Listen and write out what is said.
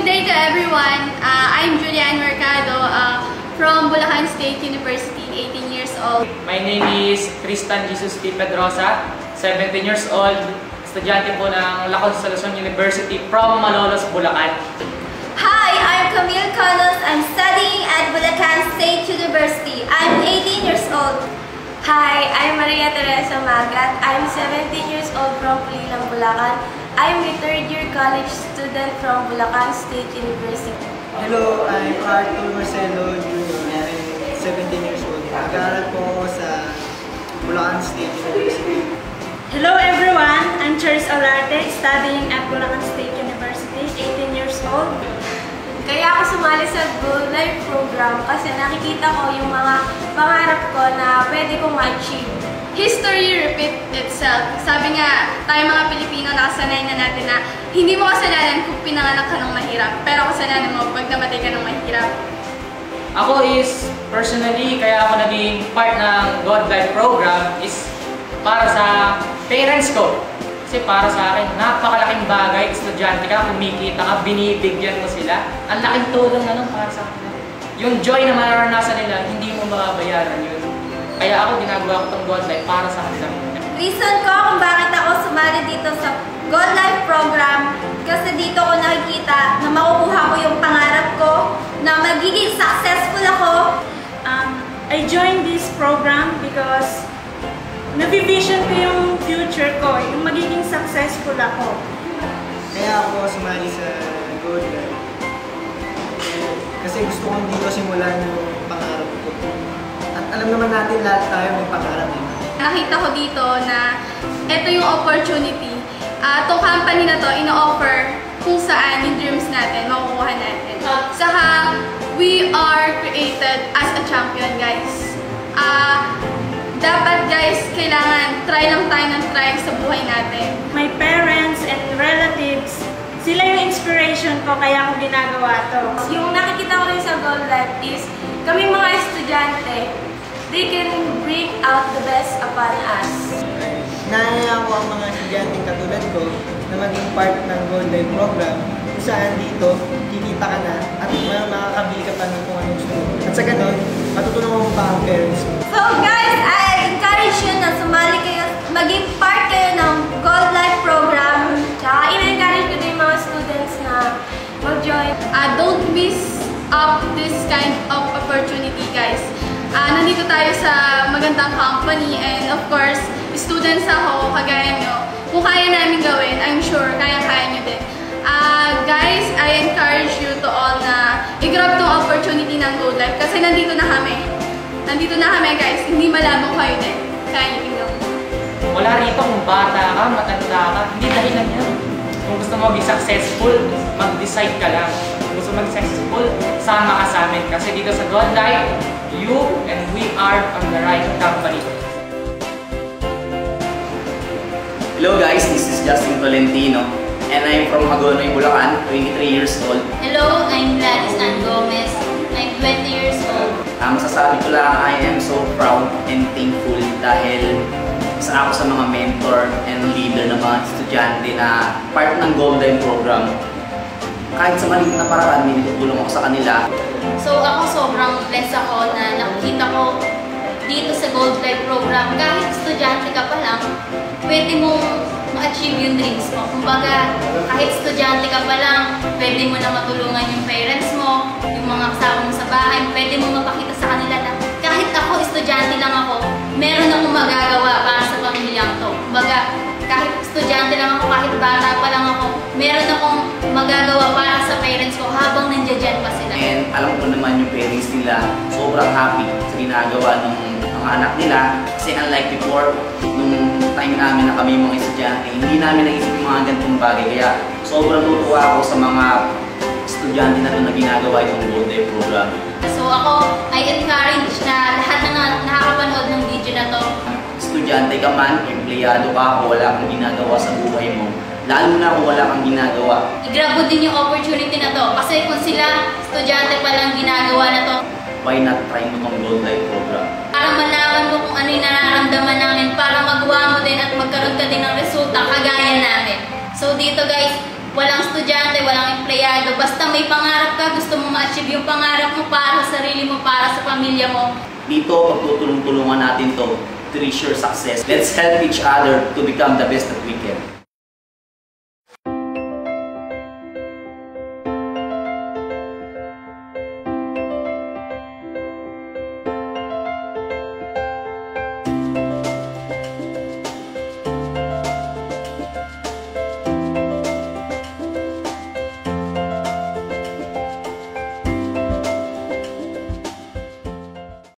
Good day to everyone. I'm Julian Mercado from Bulacan State University, 18 years old. My name is Tristan Jesus P. Pedrosa, 17 years old, estudyante po ng La Consolacion University from Malolos, Bulacan. Hi, I'm Camille Carlos. I'm studying at Bulacan State University. I'm 18 years old. Hi, I'm Maria Teresa Magat. I'm 17 years old from Pulilan, Bulacan. I'm a third-year college student from Bulacan State University. Hello, I'm Arthur Marcelo Jr. I'm 17 years old. Nag-aaral po ako sa Bulacan State University. Hello everyone, I'm Charis Olarte, studying at Bulacan State University, 18 years old. Kaya ako sumali sa Gold Life program kasi nakikita ko yung mga pangarap ko na pwede kong ma-achieve. History repeat itself. Sabi nga, tayo mga Pilipino nakasanay na natin na hindi mo kasalanan kung pinanganak ka ng mahirap, pero kasalanan mo pag namatay ka ng mahirap. Ako is, personally, kaya ako naging part ng God Life program is para sa parents ko. Kasi para sa akin, napakalaking bagay, estudyante ka, kumikita ka, binibigyan mo sila. Ang laking tulong na nun para sa akin. Yung joy na mararanasan nila, hindi mo mababayaran yun. Kaya ako ginagawa ko itong God Life para sa kanila. Reason ko kung bakit ako sumali dito sa God Life program kasi dito ko nakikita na makukuha ko yung pangarap ko, na magiging successful ako. I joined this program because nabivision ko yung future ko, yung magiging successful ako. Kaya ako sumali sa God Life. Kasi gusto kong dito simulan yung pangarap ko. At alam naman natin lahat tayo may pangarap. Nakita ko dito na ito yung opportunity. Itong company na to, ino-offer kung saan yung dreams natin, makukuha natin. Saka, we are created as a champion, guys. Dapat, guys, kailangan try lang tayo ng try sa buhay natin. My parents and relatives, sila yung inspiration ko kaya ako ginagawa to. Yung nakikita ko rin sa Gold Life is kami mga estudyante, they can bring out the best upon us. Naaya ko ang mga estudyante katulad ko na maging part ng God Life program kung saan dito, kikita ka na at makakabili ka pa ng kung anong gusto mo. At sa ganun, matutulungan mo pa ang parents mo. So guys, I encourage you na sumali kayo, maging part kayo ng God Life program. Tsaka ina-encourage ko din yung mga students na mag-join. Don't miss up this kind of opportunity, guys. Nandito tayo sa magandang company and of course, students ako, kagaya nyo. Kung kaya namin gawin, I'm sure kaya-kaya nyo din. Guys, I encourage you to all na i-grab tong opportunity ng Gold Life kasi nandito na kami. Nandito na kami, guys. Hindi malabong kayo din. Kaya nyo tingnan. Wala rito kung bata ka, matanda ka, hindi dahilan yan. Kung gusto mo maging successful, mag-decide ka lang. Kung gusto maging successful, sama ka sa amin. Kasi dito sa God Life, you and we are on the right company. Hello guys, this is Justin Tolentino and I'm from Hagonoy, Bulacan, 23 years old. Hello, I'm Gladys Ann Gomez. I'm 20 years old. Masasabi ko lang, I am so proud and thankful dahil isa ako sa mga mentor and leader ng mga estudyante na part ng Gold Life program. Kahit sa maliit na paraan, may natutulong ako sa kanila. So ako sobrang blessed ako na nakikita ko dito sa Gold Life program. Kahit estudyante ka pa lang, pwede mong ma-achieve yung dreams mo. Kumbaga, kahit estudyante ka pa lang, pwede mo na matulungan yung parents mo, yung mga kasama mo sa bahay, pwede mo mapakita sa kanila na kahit ako, estudyante lang ako, meron akong magagawa para sa pamilyang to. Kumbaga, kahit estudyante lang ako, kahit bata pa lang ako, meron akong magagawa para sa parents ko habang nandiyan pa sila. And alam ko naman yung parents nila sobrang happy sa ginagawa ng mga anak nila. Kasi unlike before, nung time namin na kami mga estudyante, hindi namin naisip yung mga ganitong bagay. Kaya sobrang natutuwa ako sa mga estudyante na ito na ginagawa itong Gold Life program. So ako, I encourage na lahat na nakakapanood ng video na to. Estudyante ka man, empleyado ka, o wala kang ginagawa sa buhay mo, lalo na kung wala kang ginagawa. I-grab mo din yung opportunity na to. Kasi kung sila, estudyante pa lang ginagawa na to, Why not try mo itong Gold Life program? para malaman mo kung ano yung nararamdaman namin, para magawa mo din at magkaroon ka din ng resulta kagaya namin. So dito guys, walang estudyante, walang empleyado. Basta may pangarap ka, gusto mo ma-achieve yung pangarap mo para sa sarili mo, para sa pamilya mo. Dito, pagtutulong-tulungan natin to reach your success. Let's help each other to become the best that we can.